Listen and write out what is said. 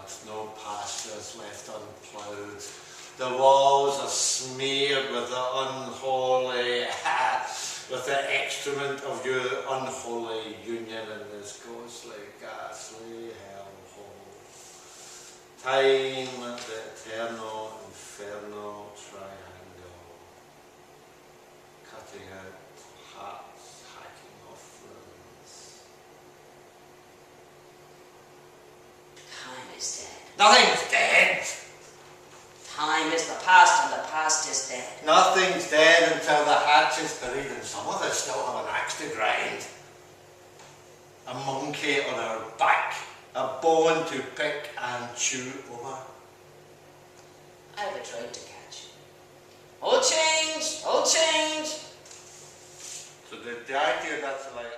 yards, no pastures left unploughed. The walls are smeared with the unholy, with the excrement of your unholy union in this ghostly, ghastly hellhole. Time at the eternal, infernal triangle, cutting out hearts, hacking off limbs. Time is dead. Nothing's dead! Time is the past and the past is dead. Nothing's dead until the hatch is buried and some of us still have an axe to grind. A monkey on our back, a bone to pick and chew over. I have a trade to catch. All change, all change. So the idea that's like